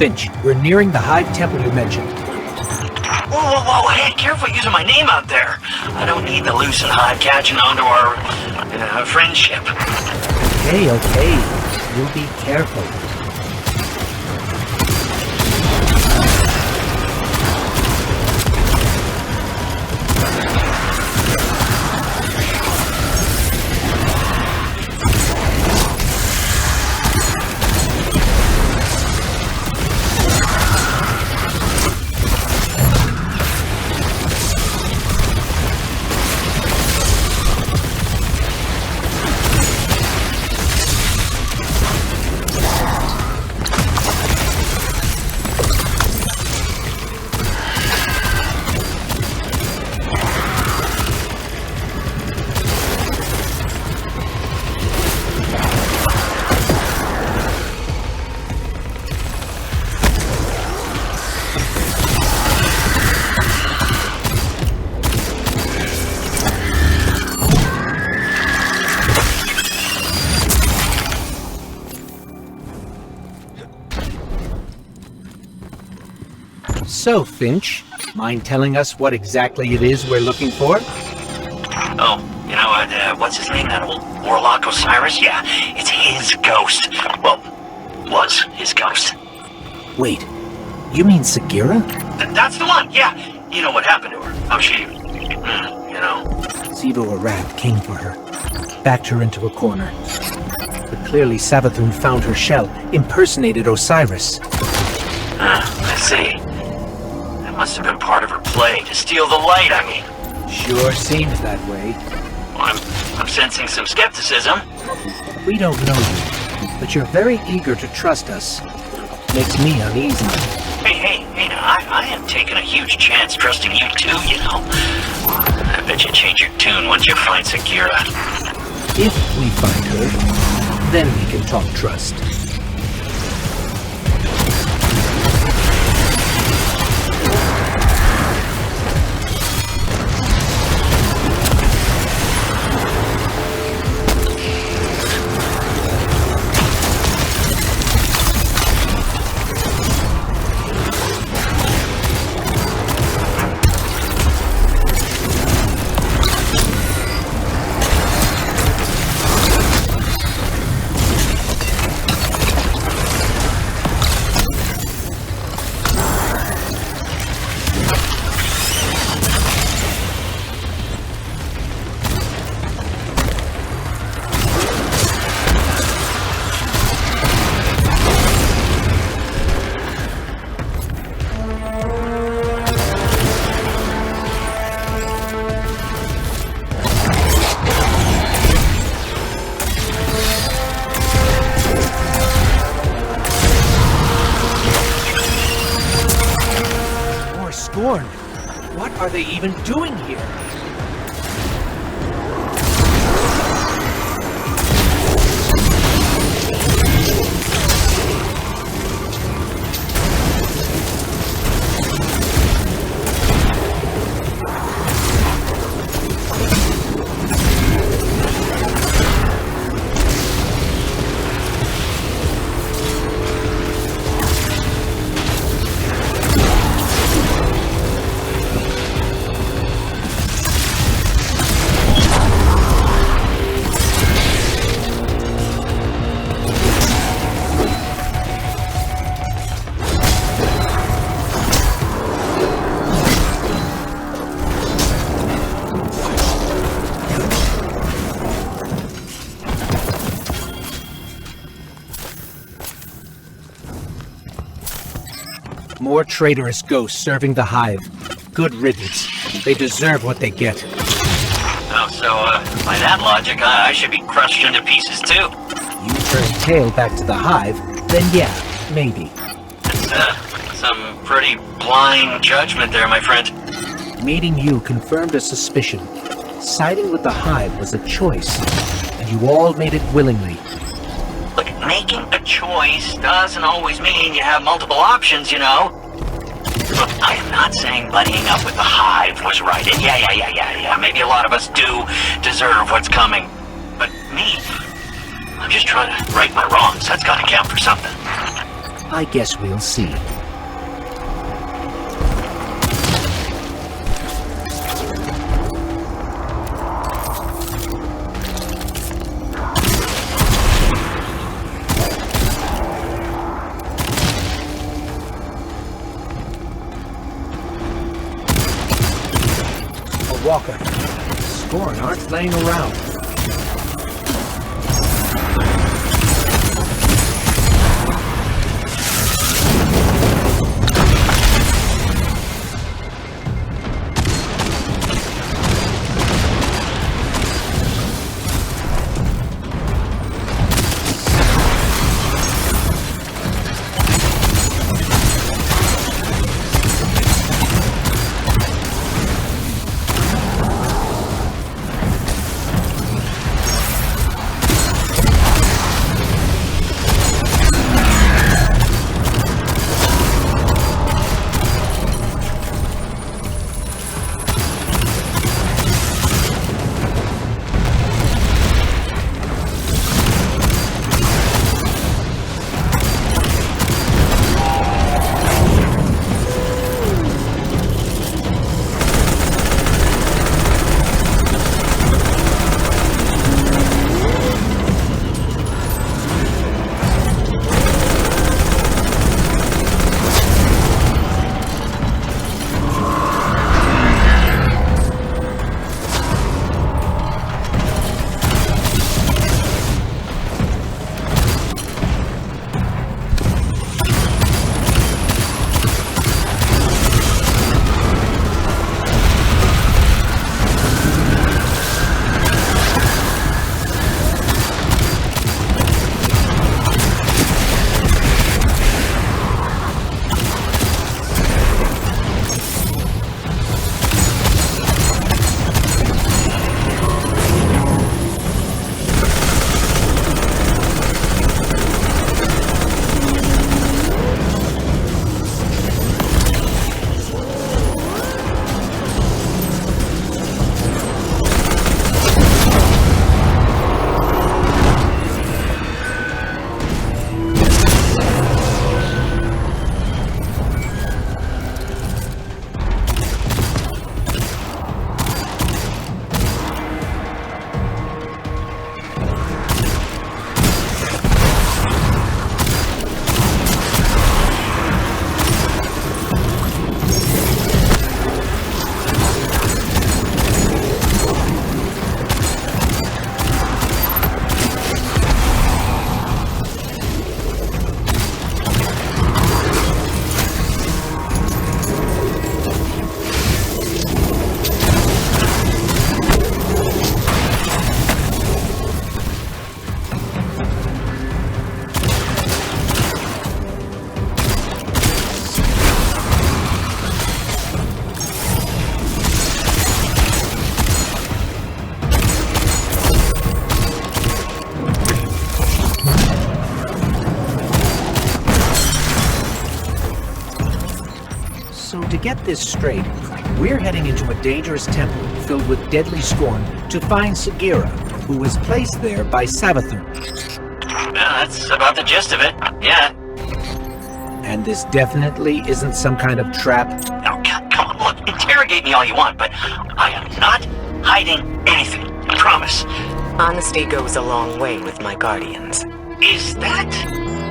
Finch, we're nearing the Hive Temple you mentioned. Whoa, hey, careful using my name out there. I don't need the loose and Hive catching on to our friendship. Okay. You'll be careful. So, Finch, mind telling us what exactly it is we're looking for? Oh, what's his name? That old warlock Osiris? Yeah, it's his ghost. Well, was his ghost. Wait, you mean Sagira? That's the one, yeah. You know what happened to her. How she, Zevo Arad came for her, backed her into a corner. But clearly Savathun found her shell, impersonated Osiris. I see. That must have been part of her play to steal the light, I mean. Sure seems that way. Well, I'm sensing some skepticism. We don't know you, but you're very eager to trust us. Makes me uneasy. Hey, I am taking a huge chance trusting you too, I bet you change your tune once you find Sagira. If we find her, then we can talk trust. What are they even doing here? More traitorous ghosts serving the Hive. Good riddance. They deserve what they get. Oh, so, by that logic, I should be crushed into pieces too. You turn tail back to the Hive, then yeah, maybe. That's, some pretty blind judgment there, my friend. Meeting you confirmed a suspicion. Siding with the Hive was a choice, and you all made it willingly. Look, making a choice doesn't always mean you have multiple options, Look, I am not saying buddying up with the Hive was right. And yeah. Maybe a lot of us do deserve what's coming. But me, I'm just trying to right my wrongs. That's gotta count for something. I guess we'll see. A walker. Scorn aren't laying around. So to get this straight, we're heading into a dangerous temple filled with deadly scorn to find Sagira, who was placed there by Savathun. That's about the gist of it, yeah. And this definitely isn't some kind of trap. Now, come on, look, interrogate me all you want, but I am not hiding anything, I promise. Honesty goes a long way with my guardians. Is that?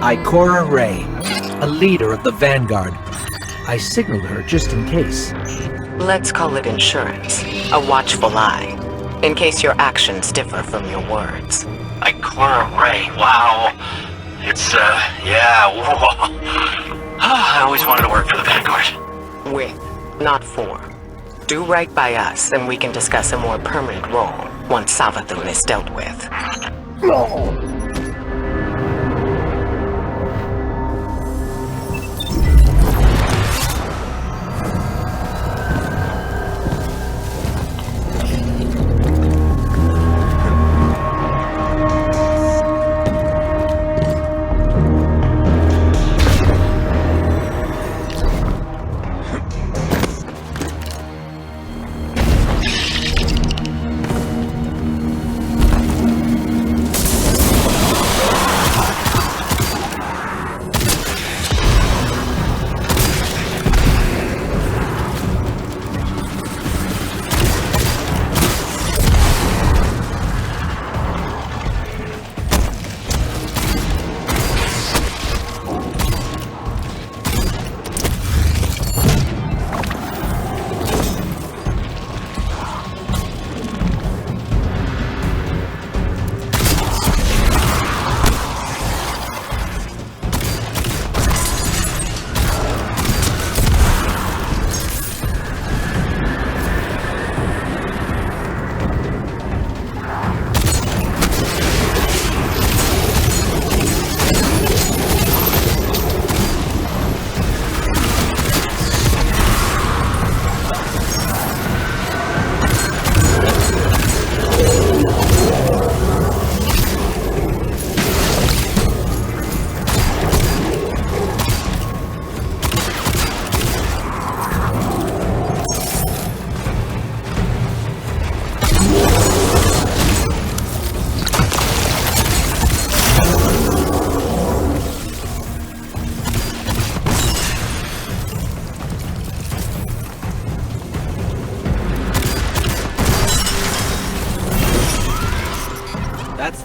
Ikora Ray, a leader of the Vanguard. I signaled her just in case. Let's call it insurance. A watchful eye. In case your actions differ from your words. Ikora Ray, wow. It's, yeah, whoa. I always wanted to work for the Vanguard. With, not for. Do right by us, and we can discuss a more permanent role once Savathun is dealt with. No.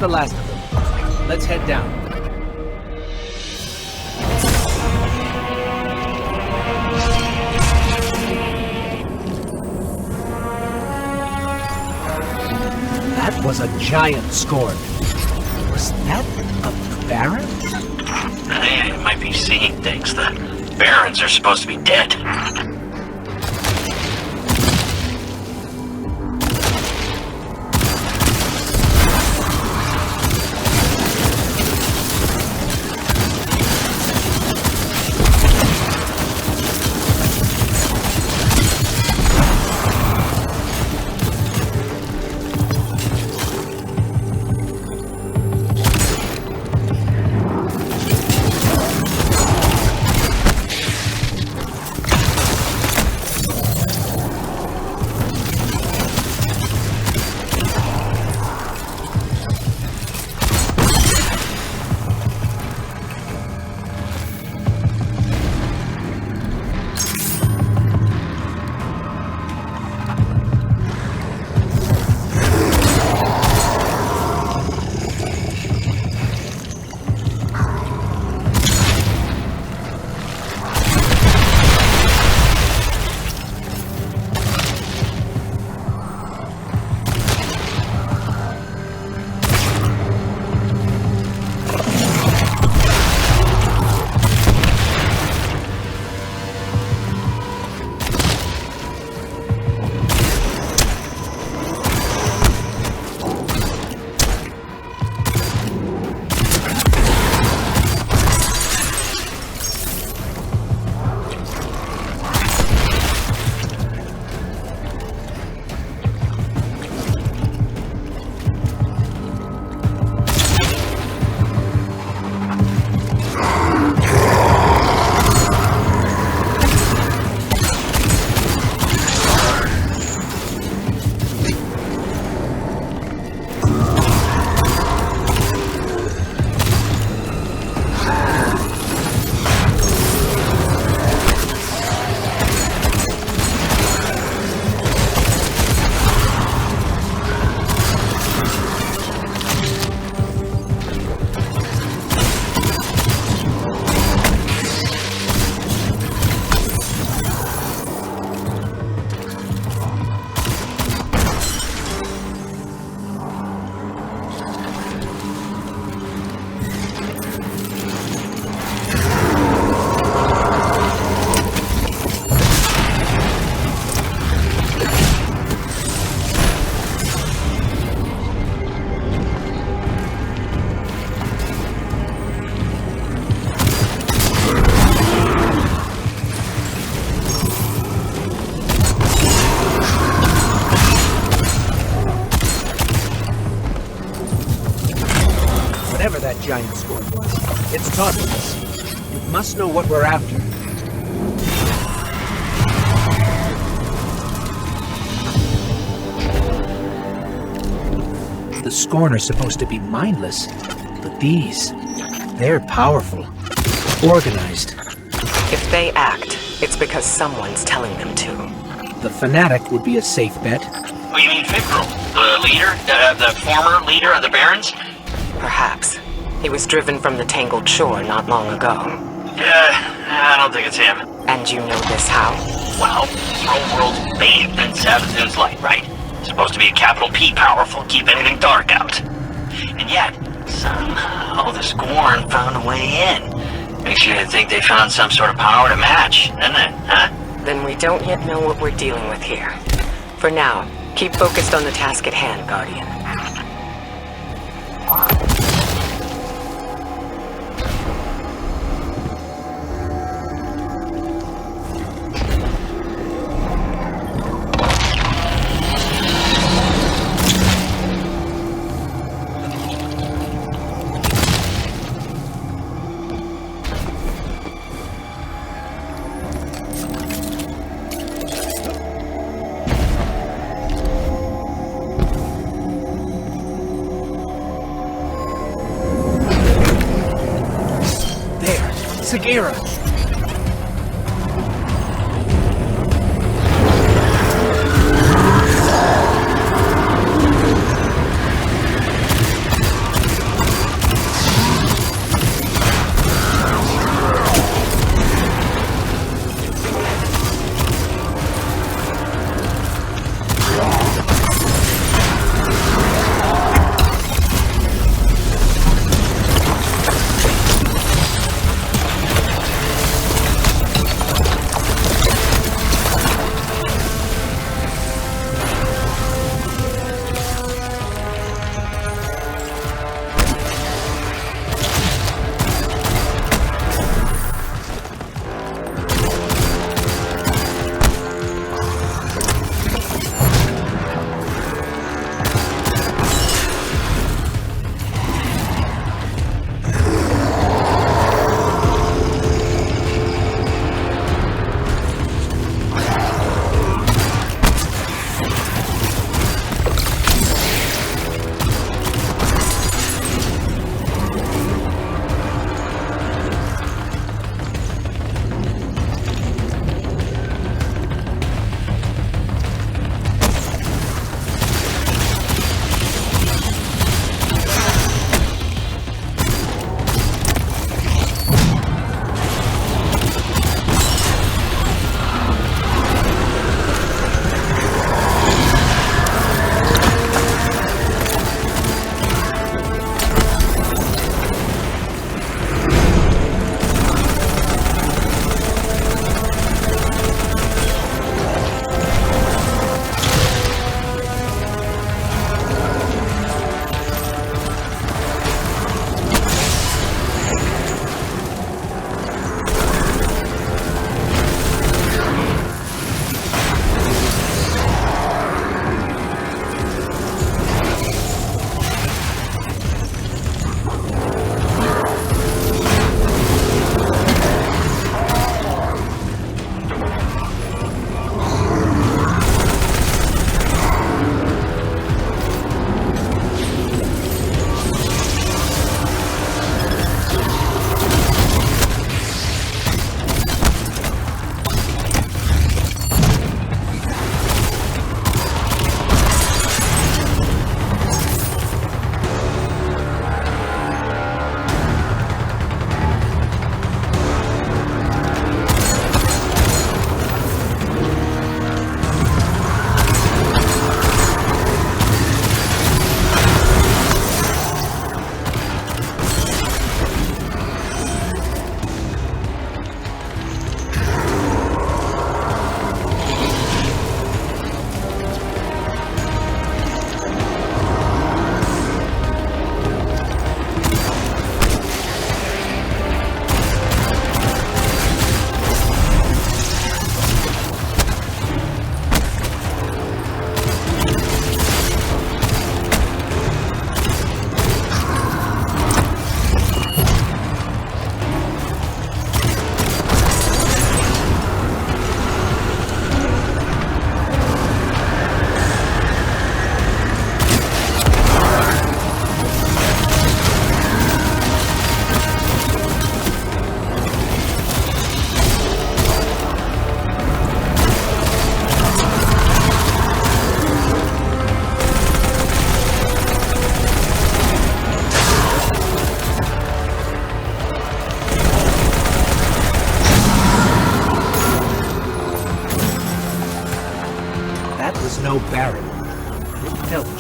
the last of them. Let's head down. That was a giant scorn. Was that a baron? I might be seeing things. The barons are supposed to be dead. Whatever that giant scorn was, it's taunting us. It must know what we're after. The scorn are supposed to be mindless, but they're powerful, organized. If they act, it's because someone's telling them to. The fanatic would be a safe bet. Oh, you mean Fikril? The leader? The former leader of the barons? Perhaps. He was driven from the Tangled Shore not long ago. I don't think it's him. And you know this how? Well, this whole world's bathed in Savathun's light, right? Supposed to be a capital P powerful, keep anything dark out. And yet, somehow the Scorn found a way in. Makes you think they found some sort of power to match, doesn't it, huh? Then we don't yet know what we're dealing with here. For now, keep focused on the task at hand, Guardian. Sagira!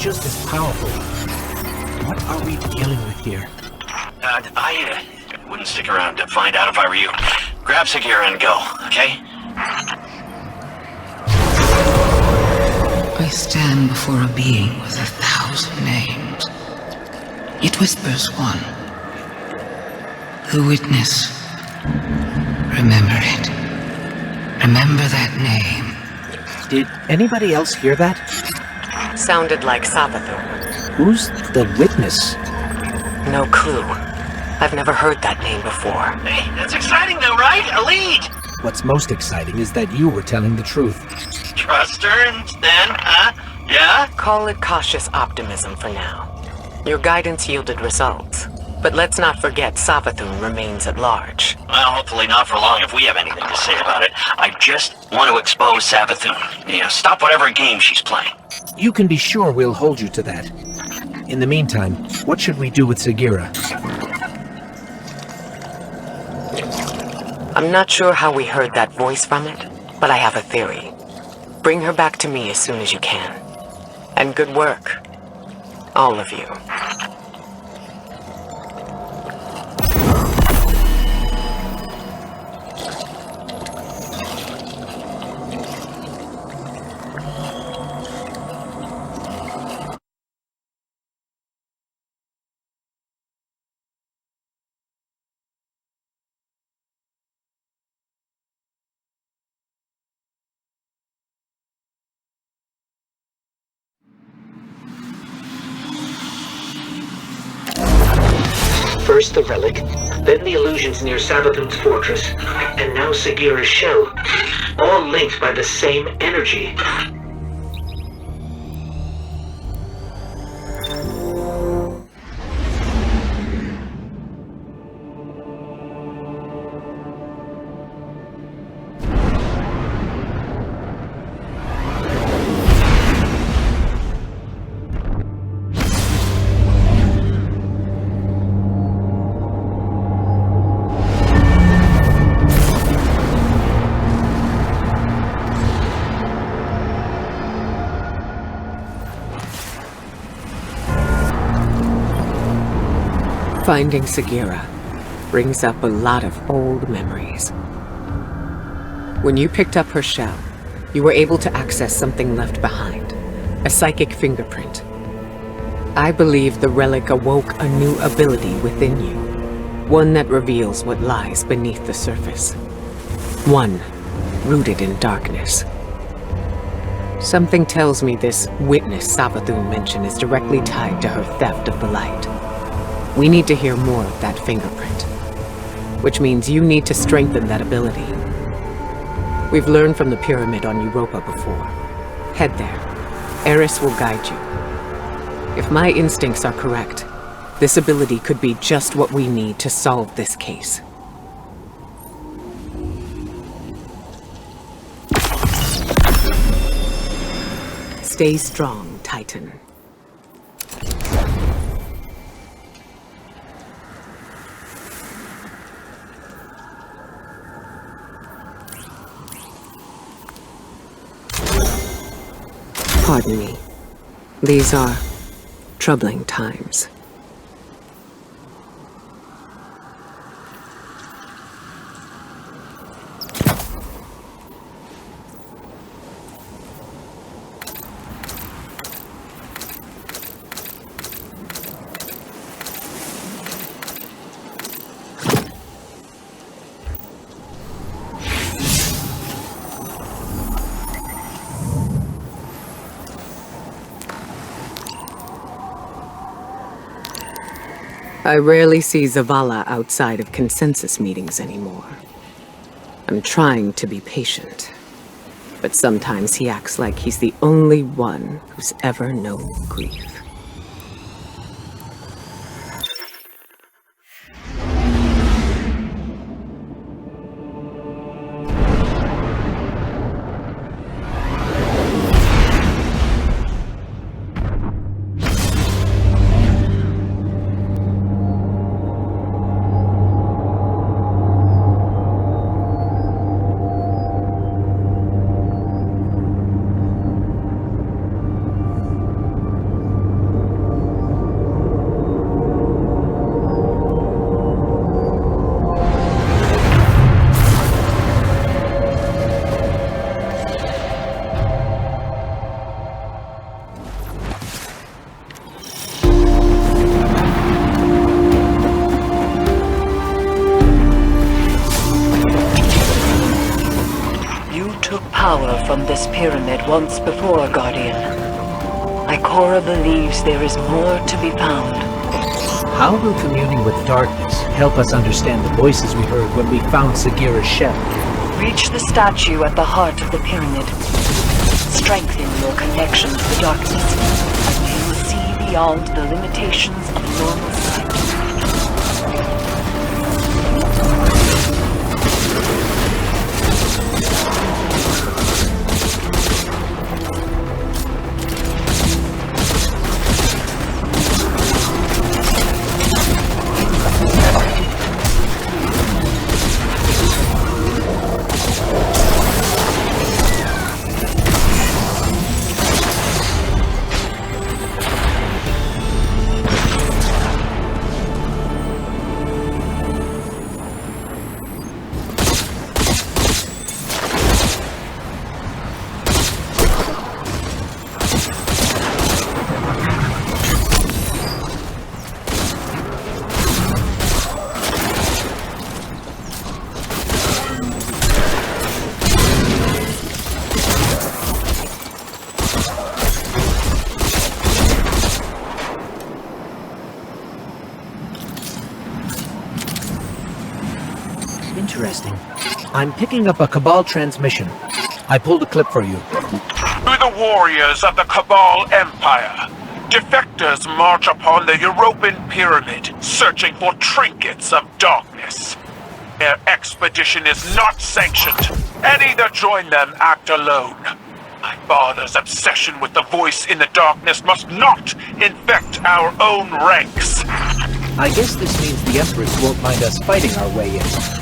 just as powerful. What are we dealing with here? I wouldn't stick around to find out if I were you. Grab Sagira and go, okay? I stand before a being with 1,000 names. It whispers one. The witness. Remember it. Remember that name. Did anybody else hear that? Sounded like Savathun. Who's the witness? No clue. I've never heard that name before. Hey, that's exciting though, right? A lead! What's most exciting is that you were telling the truth. Trust her and then, huh? Yeah? Call it cautious optimism for now. Your guidance yielded results. But let's not forget Savathun remains at large. Well, hopefully not for long if we have anything to say about it. I just want to expose Savathun. Stop whatever game she's playing. You can be sure we'll hold you to that. In the meantime, what should we do with Sagira? I'm not sure how we heard that voice from it, but I have a theory. Bring her back to me as soon as you can. And good work. All of you. First the relic, then the illusions near Savathun's fortress, and now Sagira's shell. All linked by the same energy. Finding Sagira brings up a lot of old memories. When you picked up her shell, you were able to access something left behind, a psychic fingerprint. I believe the relic awoke a new ability within you, one that reveals what lies beneath the surface. One rooted in darkness. Something tells me this witness Savathun mentioned is directly tied to her theft of the light. We need to hear more of that fingerprint, which means you need to strengthen that ability. We've learned from the pyramid on Europa before. Head there. Eris will guide you. If my instincts are correct, this ability could be just what we need to solve this case. Stay strong, Titan. Pardon me. These are troubling times. I rarely see Zavala outside of consensus meetings anymore. I'm trying to be patient, but sometimes he acts like he's the only one who's ever known grief. from this pyramid once before, Guardian. Ikora believes there is more to be found. How will communing with darkness help us understand the voices we heard when we found Sagira's shell? Reach the statue at the heart of the pyramid. Strengthen your connection to the darkness, and you will see beyond the limitations of normal sight. Interesting. I'm picking up a Cabal transmission. I pulled a clip for you. To the warriors of the Cabal Empire, defectors march upon the European pyramid, searching for trinkets of darkness. Their expedition is not sanctioned. Any that join them act alone. My father's obsession with the voice in the darkness must not infect our own ranks. I guess this means the Empress won't mind us fighting our way in.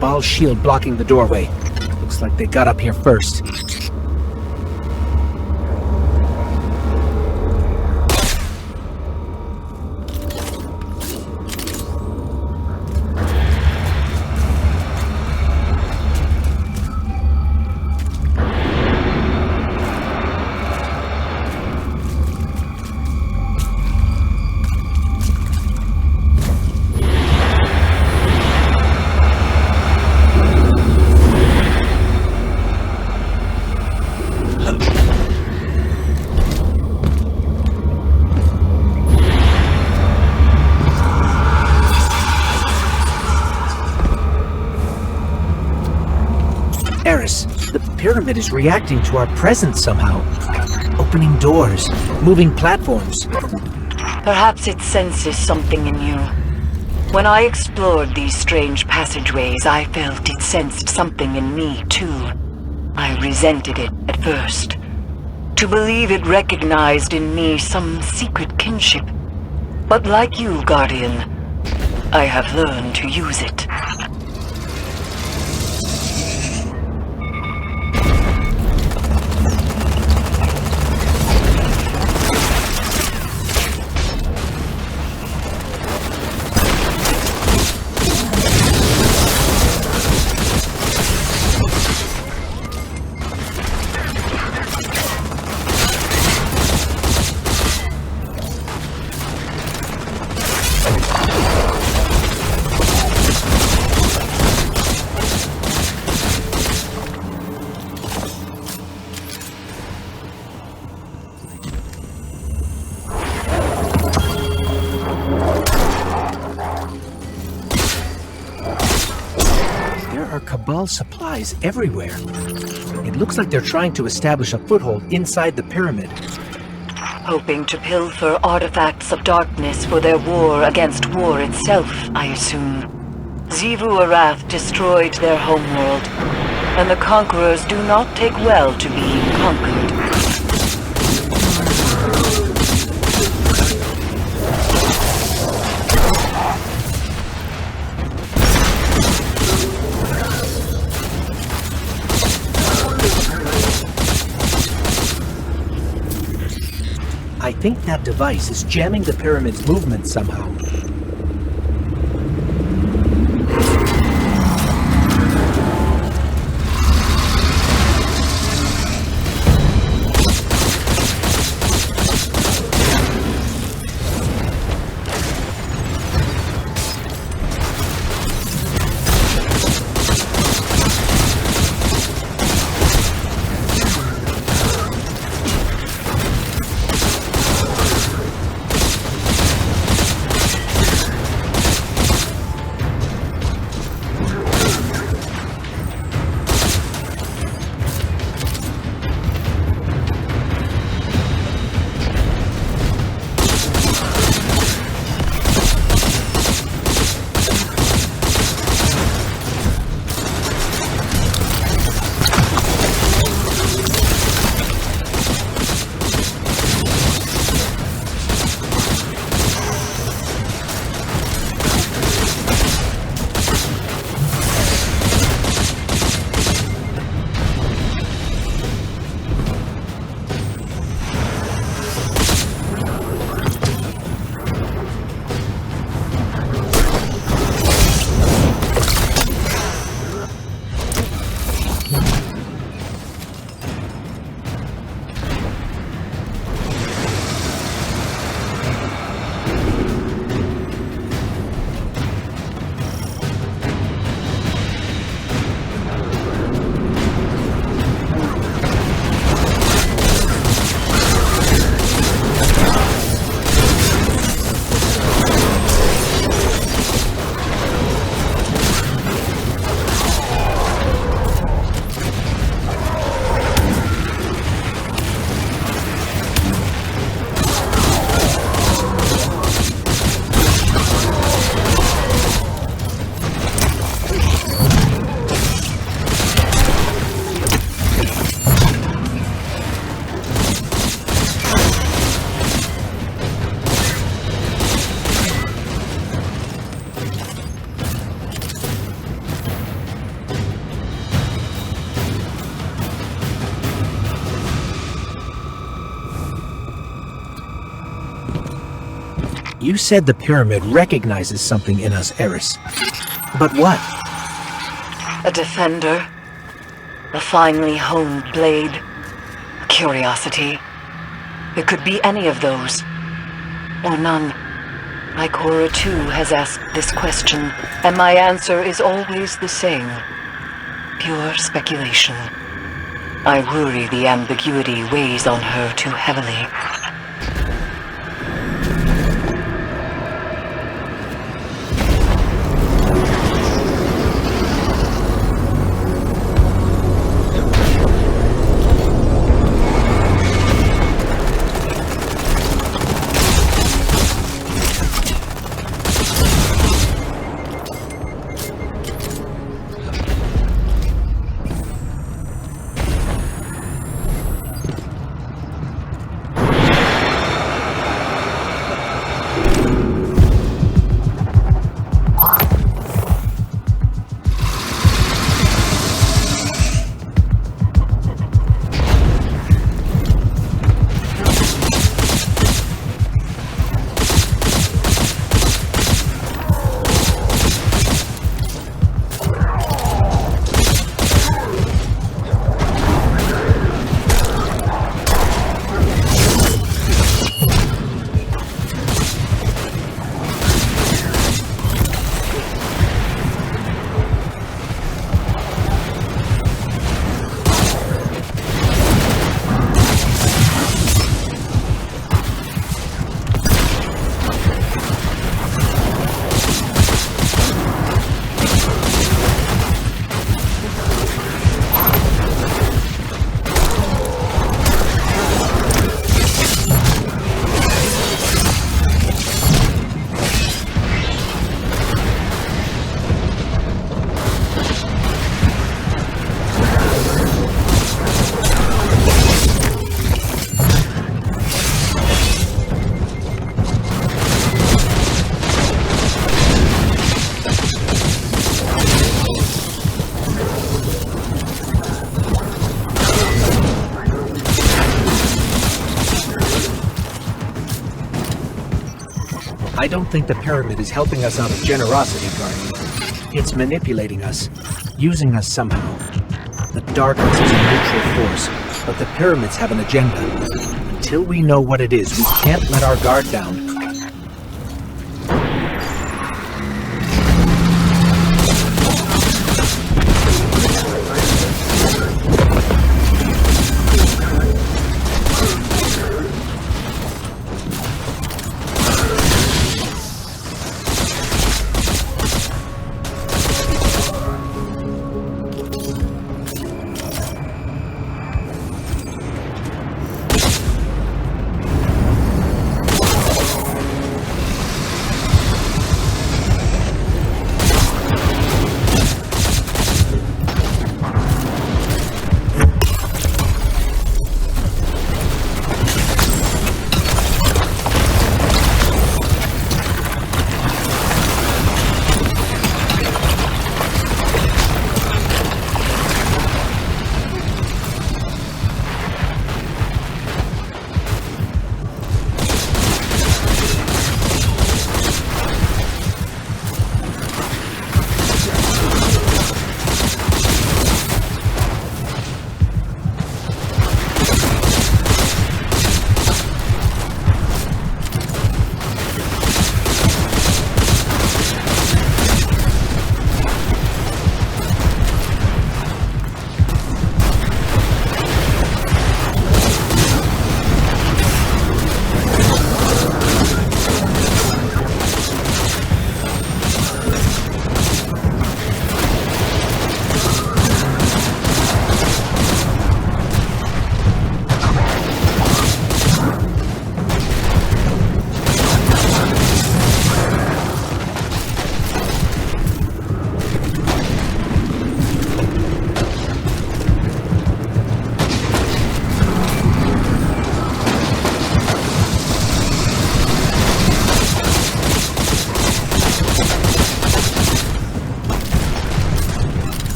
Cabal shield blocking the doorway. Looks like they got up here first. The pyramid is reacting to our presence somehow. Opening doors, moving platforms. Perhaps it senses something in you. When I explored these strange passageways, I felt it sensed something in me, too. I resented it at first. To believe it recognized in me some secret kinship. But like you, Guardian, I have learned to use it. Cabal supplies everywhere. It looks like they're trying to establish a foothold inside the pyramid. Hoping to pilfer artifacts of darkness for their war against war itself, I assume. Xivu Arath destroyed their homeworld, and the conquerors do not take well to being conquered. I think that device is jamming the pyramid's movement somehow. You said the pyramid recognizes something in us, Eris. But what? A defender. A finely honed blade. A curiosity. It could be any of those. Or none. Ikora too has asked this question, and my answer is always the same. Pure speculation. I worry the ambiguity weighs on her too heavily. I don't think the pyramid is helping us out of generosity, Guardian. It's manipulating us, using us somehow. The darkness is a neutral force, but the pyramids have an agenda. Until we know what it is, we can't let our guard down.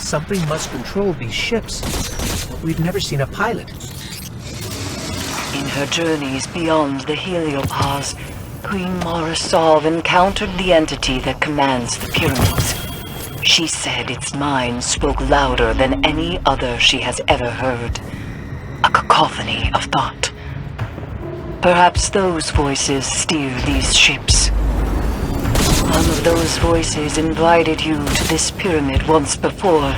Something must control these ships. But we've never seen a pilot. In her journeys beyond the heliopause, Queen Mara Sov encountered the entity that commands the pyramids. She said its mind spoke louder than any other she has ever heard. A cacophony of thought. Perhaps those voices steer these ships. One of those voices invited you to this pyramid once before.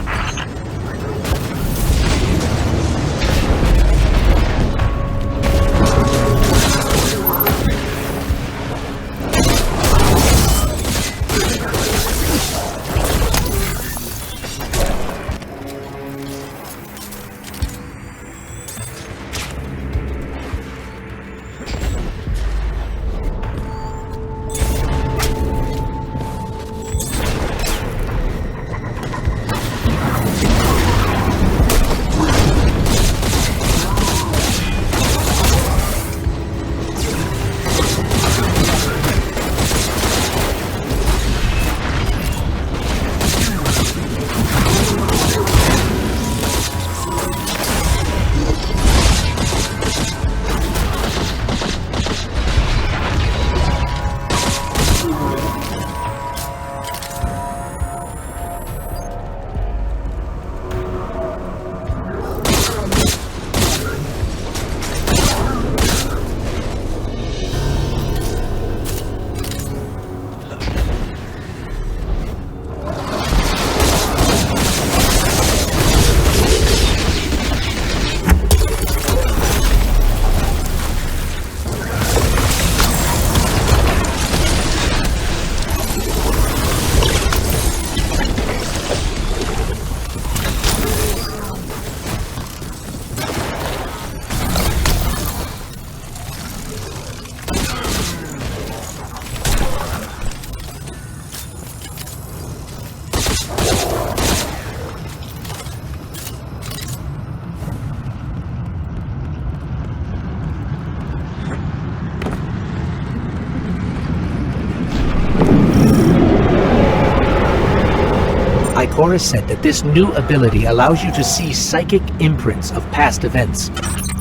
Cora said that this new ability allows you to see psychic imprints of past events.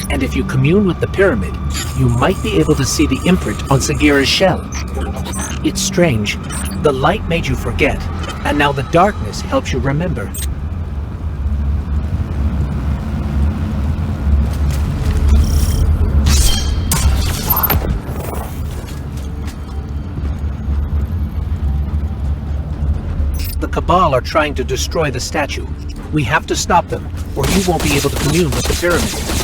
And if you commune with the pyramid, you might be able to see the imprint on Sagira's shell. It's strange. The light made you forget, and now the darkness helps you remember. The Cabal are trying to destroy the statue. We have to stop them, or you won't be able to commune with the pyramid.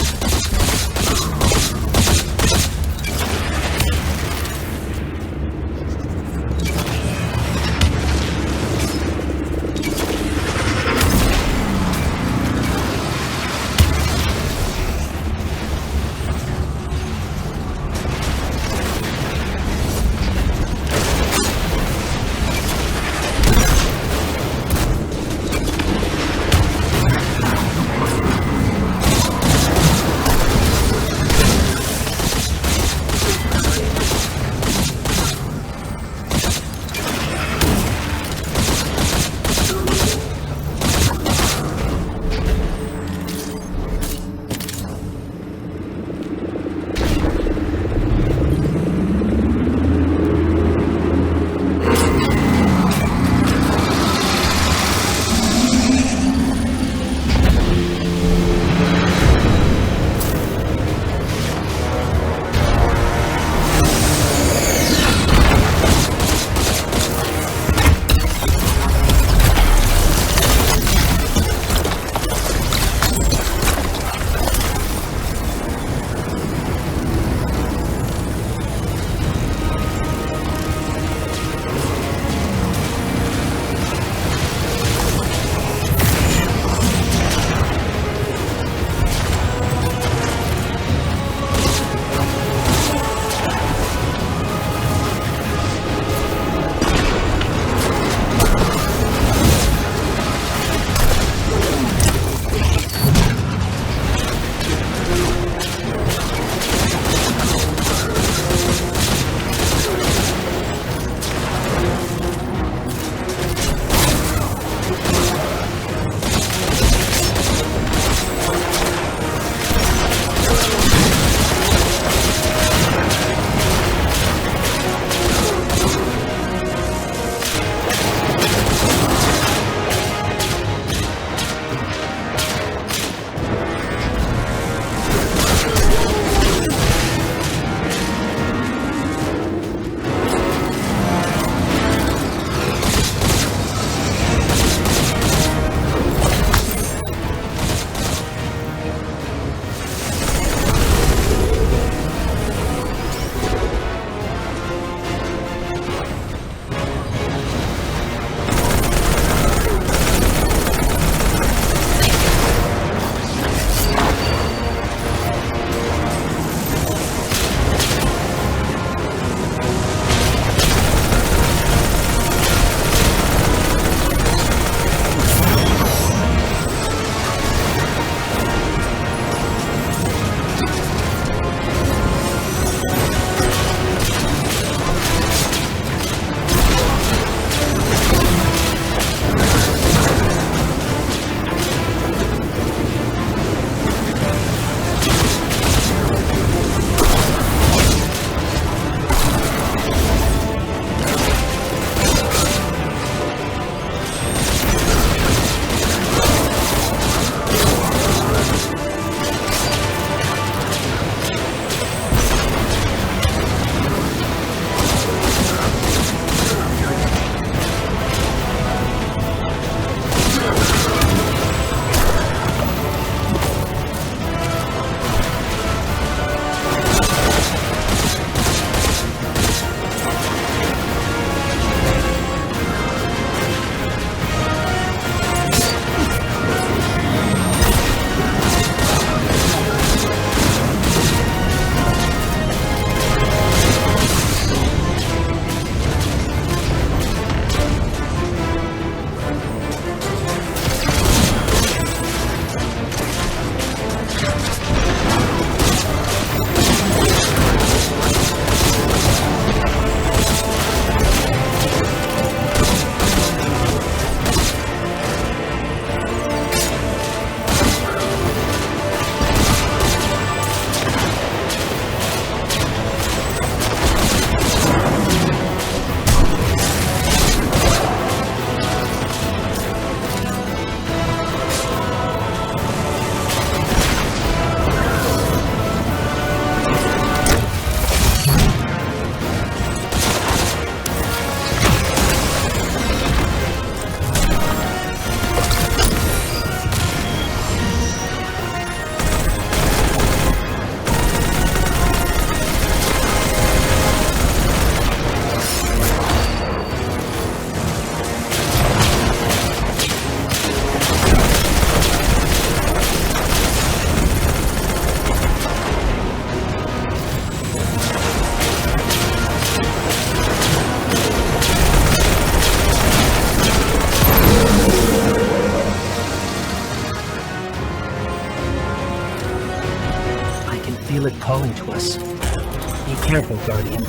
feel it calling to us. Be careful, Guardian.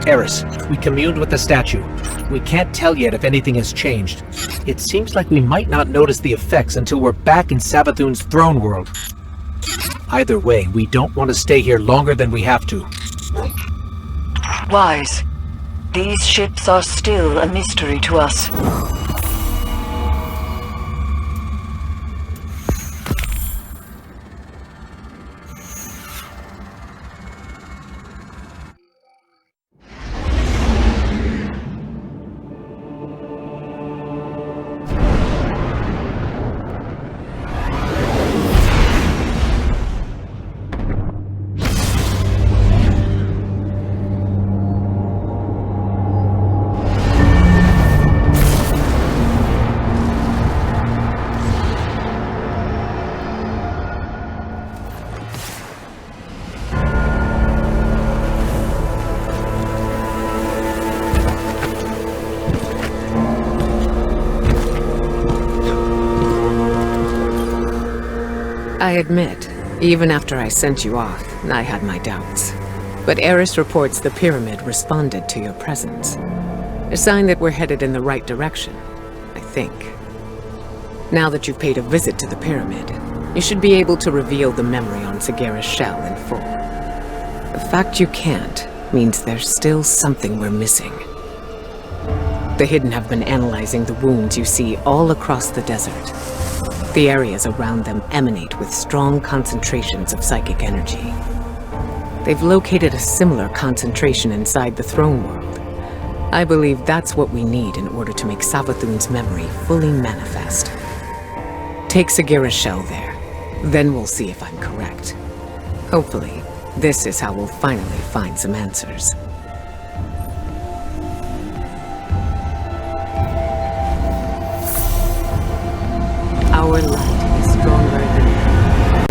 Eris, we communed with the statue. We can't tell yet if anything has changed. It seems like we might not notice the effects until we're back in Savathun's throne world. Either way, we don't want to stay here longer than we have to. Wise. These ships are still a mystery to us. I admit, even after I sent you off, I had my doubts. But Eris reports the pyramid responded to your presence. A sign that we're headed in the right direction, I think. Now that you've paid a visit to the pyramid, you should be able to reveal the memory on Sagira's shell in full. The fact you can't means there's still something we're missing. The Hidden have been analyzing the wounds you see all across the desert. The areas around them emanate with strong concentrations of psychic energy. They've located a similar concentration inside the throne world. I believe that's what we need in order to make Savathun's memory fully manifest. Take Sagira's shell there, then we'll see if I'm correct. Hopefully, this is how we'll finally find some answers. Our light is stronger than